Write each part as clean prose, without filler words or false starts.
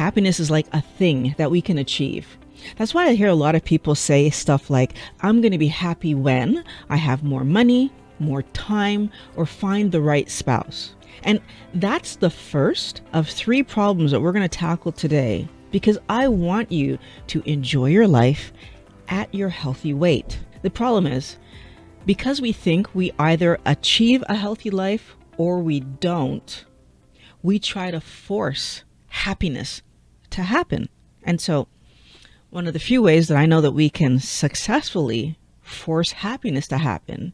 happiness is like a thing that we can achieve. That's why I hear a lot of people say stuff like, I'm going to be happy when I have more money, more time, or find the right spouse. And that's the first of 3 problems that we're going to tackle today, because I want you to enjoy your life at your healthy weight. The problem is, because we think we either achieve a healthy life or we don't, we try to force happiness to happen. And so one of the few ways that I know that we can successfully force happiness to happen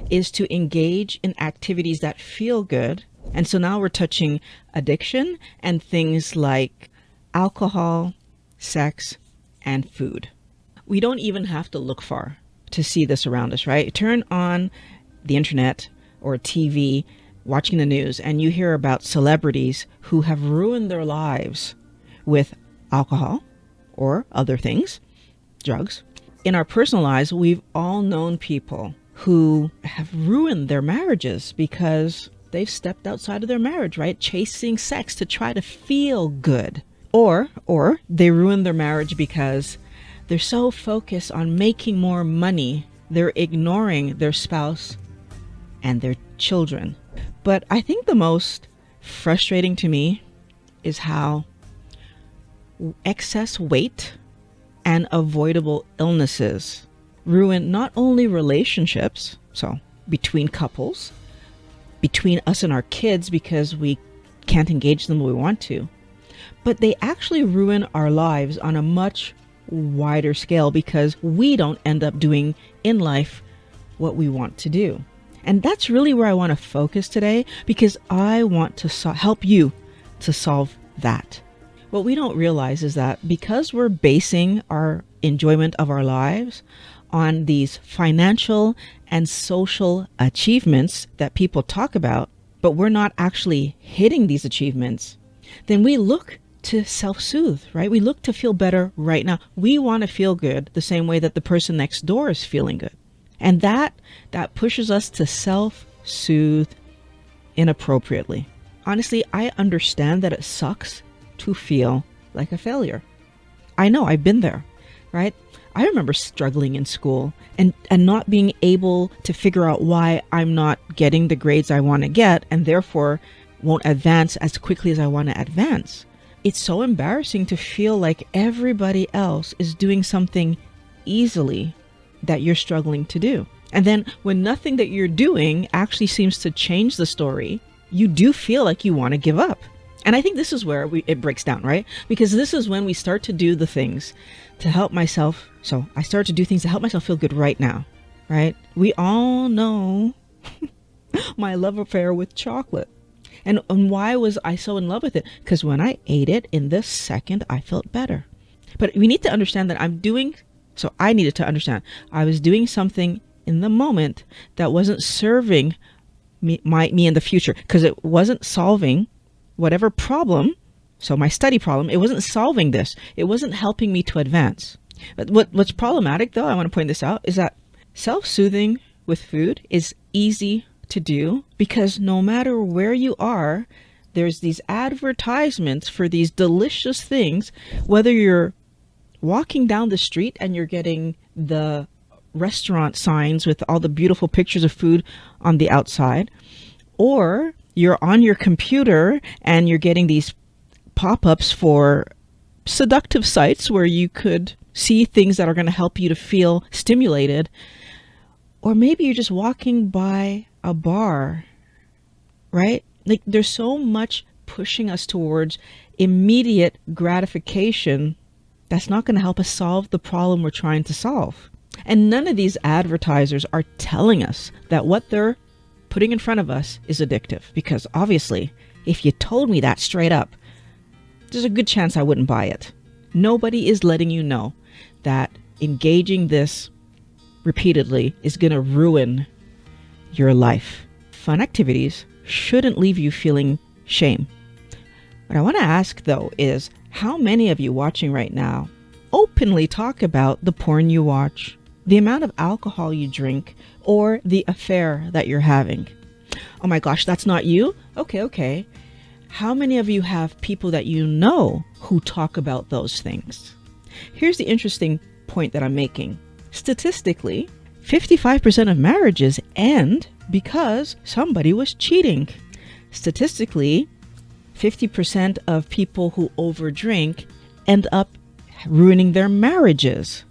is to engage in activities that feel good. And so now we're touching addiction and things like alcohol, sex, and food. We don't even have to look far to see this around us, right? Turn on the internet or TV, watching the news, and you hear about celebrities who have ruined their lives with alcohol or other things, drugs. In our personal lives, we've all known people who have ruined their marriages because they've stepped outside of their marriage, right? Chasing sex to try to feel good. Or they ruin their marriage because they're so focused on making more money, they're ignoring their spouse and their children. But I think the most frustrating to me is how excess weight and avoidable illnesses ruin not only relationships, so between couples, between us and our kids because we can't engage them the way we want to, but they actually ruin our lives on a much wider scale because we don't end up doing in life what we want to do. And that's really where I want to focus today, because I want to help you to solve that. What we don't realize is that because we're basing our enjoyment of our lives on these financial and social achievements that people talk about, but we're not actually hitting these achievements, then we look to self-soothe, right? We look to feel better right now. We want to feel good the same way that the person next door is feeling good. And that pushes us to self-soothe inappropriately. Honestly, I understand that it sucks to feel like a failure. I know, I've been there, right? I remember struggling in school and not being able to figure out why I'm not getting the grades I want to get and therefore won't advance as quickly as I want to advance. It's so embarrassing to feel like everybody else is doing something easily that you're struggling to do. And then when nothing that you're doing actually seems to change the story, you do feel like you want to give up. And I think this is where it breaks down, right? Because this is when we start to do the things to help myself. So I start to do things to help myself feel good right now, right? We all know my love affair with chocolate. And why was I so in love with it? Because when I ate it in this second, I felt better. But we need to understand that I needed to understand I was doing something in the moment that wasn't serving me in the future, because it wasn't solving whatever problem. So my study problem, it wasn't solving this. It wasn't helping me to advance. But what's problematic, though, I want to point this out, is that self-soothing with food is easy to do because no matter where you are, there's these advertisements for these delicious things, whether you're walking down the street and you're getting the restaurant signs with all the beautiful pictures of food on the outside, or you're on your computer and you're getting these pop-ups for seductive sites where you could see things that are going to help you to feel stimulated, or maybe you're just walking by a bar, right? Like there's so much pushing us towards immediate gratification that's not going to help us solve the problem we're trying to solve. And none of these advertisers are telling us that what they're putting in front of us is addictive, because obviously if you told me that straight up, there's a good chance I wouldn't buy it. Nobody is letting you know that engaging this repeatedly is going to ruin your life. Fun activities shouldn't leave you feeling shame. What I want to ask, though, is how many of you watching right now openly talk about the porn you watch, the amount of alcohol you drink, or the affair that you're having? Oh my gosh, that's not you? Okay. How many of you have people that you know who talk about those things? Here's the interesting point that I'm making. Statistically, 55% of marriages end because somebody was cheating. Statistically, 50% of people who overdrink end up ruining their marriages.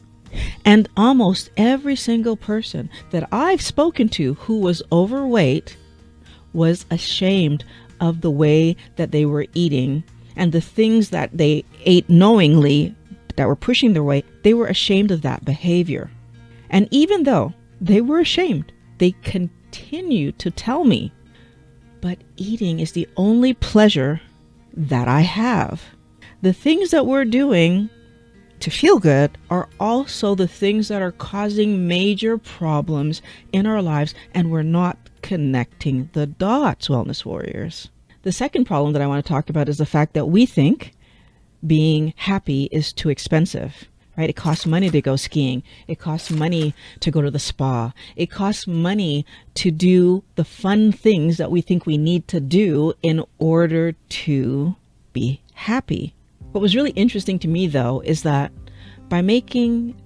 And almost every single person that I've spoken to who was overweight was ashamed of the way that they were eating and the things that they ate knowingly that were pushing their weight. They were ashamed of that behavior. And even though they were ashamed, they continued to tell me, but eating is the only pleasure that I have. The things that we're doing to feel good are also the things that are causing major problems in our lives, and we're not connecting the dots, wellness warriors. The second problem that I want to talk about is the fact that we think being happy is too expensive, right? It costs money to go skiing. It costs money to go to the spa. It costs money to do the fun things that we think we need to do in order to be happy. What was really interesting to me, though, is that by making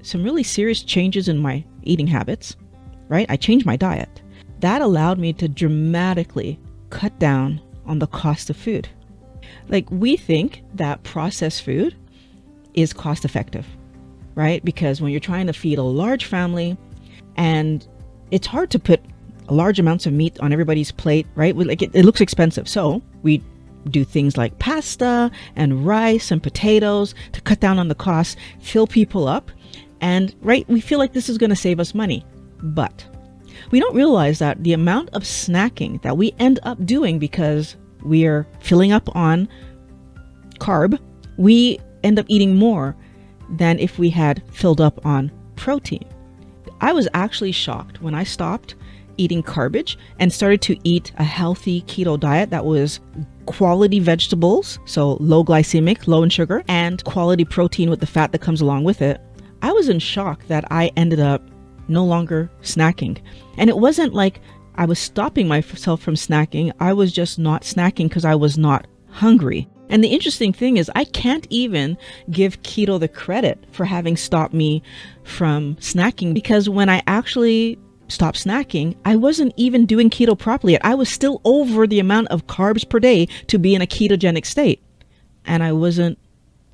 some really serious changes in my eating habits, right? I changed my diet. That allowed me to dramatically cut down on the cost of food. Like, we think that processed food is cost effective, right? Because when you're trying to feed a large family, and it's hard to put large amounts of meat on everybody's plate, right? Like, it looks expensive. So we do things like pasta and rice and potatoes to cut down on the cost, fill people up, and right, we feel like this is going to save us money. But we don't realize that the amount of snacking that we end up doing because we are filling up on carb, we end up eating more than if we had filled up on protein. I was actually shocked when I stopped eating garbage and started to eat a healthy keto diet that was quality vegetables, so low glycemic, low in sugar, and quality protein with the fat that comes along with it. I was in shock that I ended up no longer snacking. And it wasn't like I was stopping myself from snacking. I was just not snacking because I was not hungry. And the interesting thing is I can't even give keto the credit for having stopped me from snacking, because when I actually stopped snacking, I wasn't even doing keto properly. I was still over the amount of carbs per day to be in a ketogenic state. And I wasn't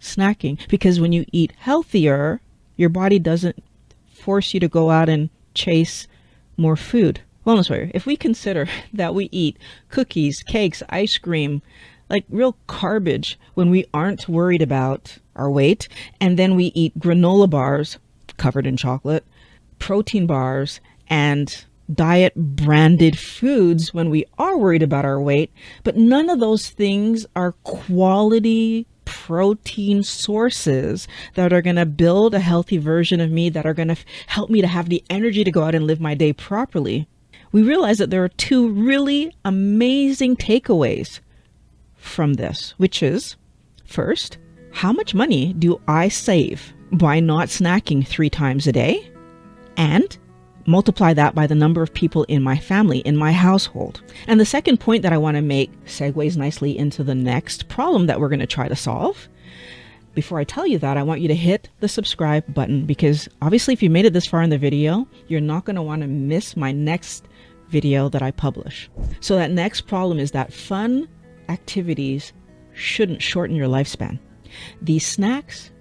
snacking, because when you eat healthier, your body doesn't force you to go out and chase more food. Wellness warrior, if we consider that we eat cookies, cakes, ice cream, like real garbage when we aren't worried about our weight, and then we eat granola bars covered in chocolate, protein bars, and diet branded foods when we are worried about our weight, but none of those things are quality protein sources that are going to build a healthy version of me, that are going to help me to have the energy to go out and live my day properly. We realize that there are two really amazing takeaways from this, which is, first, how much money do I save by not snacking 3 times a day? And multiply that by the number of people in my family, in my household. And the second point that I want to make segues nicely into the next problem that we're going to try to solve. Before I tell you that, I want you to hit the subscribe button, because obviously if you made it this far in the video, you're not going to want to miss my next video that I publish. So that next problem is that fun activities shouldn't shorten your lifespan. These snacks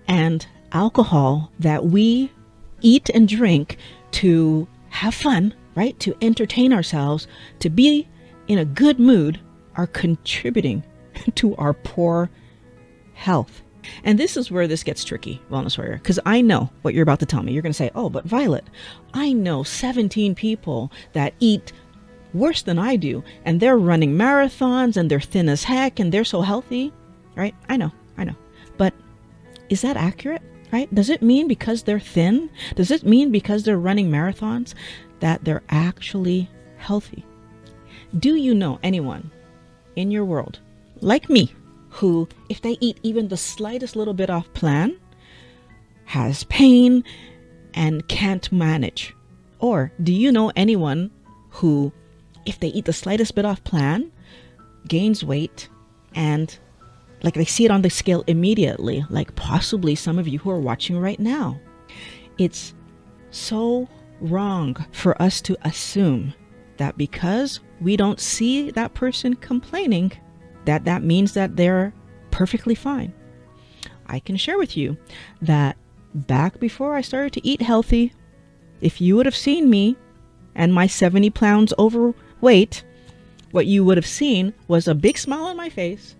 and alcohol that we eat and drink to have fun, right? To entertain ourselves, to be in a good mood, are contributing to our poor health. And this is where this gets tricky, Wellness Warrior, because I know what you're about to tell me. You're going to say, oh, but Violet, I know 17 people that eat worse than I do, and they're running marathons, and they're thin as heck, and they're so healthy, right? I know. But is that accurate? Right? Does it mean because they're thin? Does it mean because they're running marathons that they're actually healthy? Do you know anyone in your world, like me, who, if they eat even the slightest little bit off plan, has pain and can't manage? Or do you know anyone who, if they eat the slightest bit off plan, gains weight and like they see it on the scale immediately, like possibly some of you who are watching right now. It's so wrong for us to assume that because we don't see that person complaining, that means that they're perfectly fine. I can share with you that back before I started to eat healthy, if you would have seen me and my 70 pounds overweight, what you would have seen was a big smile on my face,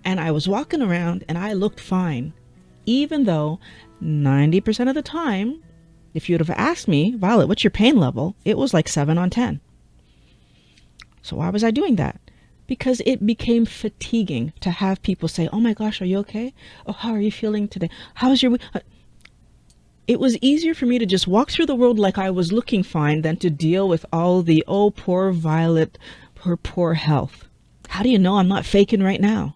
and I was walking around and I looked fine, even though 90% of the time, if you would have asked me, Violet, what's your pain level? It was like 7 on 10. So why was I doing that? Because it became fatiguing to have people say, oh my gosh, are you okay? Oh, how are you feeling today? How's your week? It was easier for me to just walk through the world like I was looking fine than to deal with all the, oh, poor Violet, her poor health. How do you know I'm not faking right now?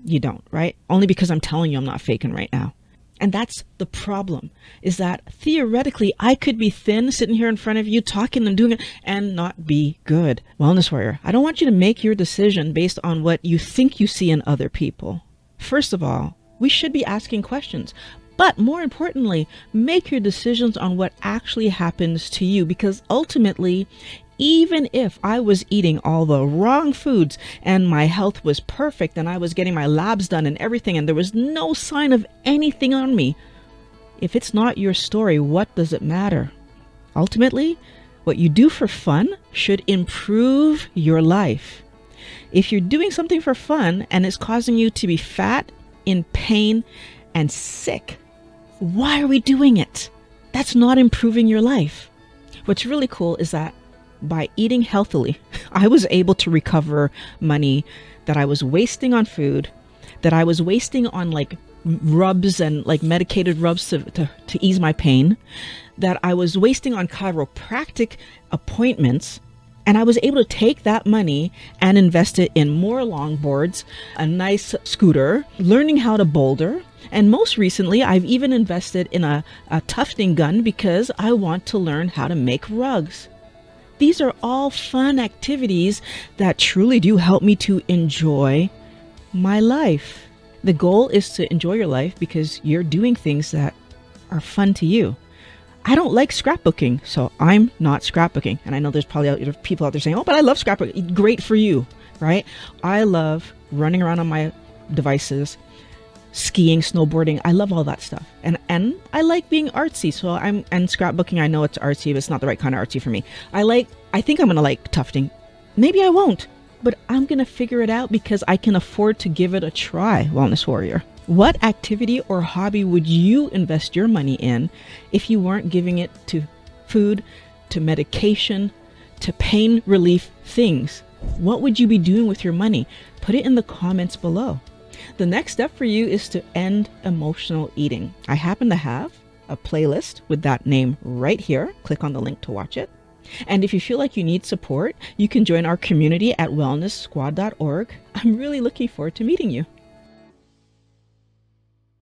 You don't, right? Only because I'm telling you I'm not faking right now. And that's the problem, is that theoretically I could be thin sitting here in front of you talking and doing it and not be good. Wellness warrior, I don't want you to make your decision based on what you think you see in other people. First of all, we should be asking questions. But more importantly, make your decisions on what actually happens to you, because ultimately, even if I was eating all the wrong foods and my health was perfect and I was getting my labs done and everything and there was no sign of anything on me, if it's not your story, what does it matter? Ultimately, what you do for fun should improve your life. If you're doing something for fun and it's causing you to be fat, in pain, and sick, why are we doing it? That's not improving your life. What's really cool is that by eating healthily, I was able to recover money that I was wasting on food, that I was wasting on like rubs and like medicated rubs to ease my pain, that I was wasting on chiropractic appointments. And I was able to take that money and invest it in more longboards, a nice scooter, learning how to boulder. And most recently, I've even invested in a tufting gun because I want to learn how to make rugs. These are all fun activities that truly do help me to enjoy my life. The goal is to enjoy your life because you're doing things that are fun to you. I don't like scrapbooking, so I'm not scrapbooking. And I know there's probably people out there saying, oh, but I love scrapbooking. Great for you, right? I love running around on my devices, skiing, snowboarding. I love all that stuff. And I like being artsy. So and scrapbooking, I know it's artsy, but it's not the right kind of artsy for me. I think I'm going to like tufting. Maybe I won't, but I'm going to figure it out because I can afford to give it a try, Wellness Warrior. What activity or hobby would you invest your money in if you weren't giving it to food, to medication, to pain relief things? What would you be doing with your money? Put it in the comments below. The next step for you is to end emotional eating. I happen to have a playlist with that name right here. Click on the link to watch it. And if you feel like you need support, you can join our community at wellnesssquad.org. I'm really looking forward to meeting you.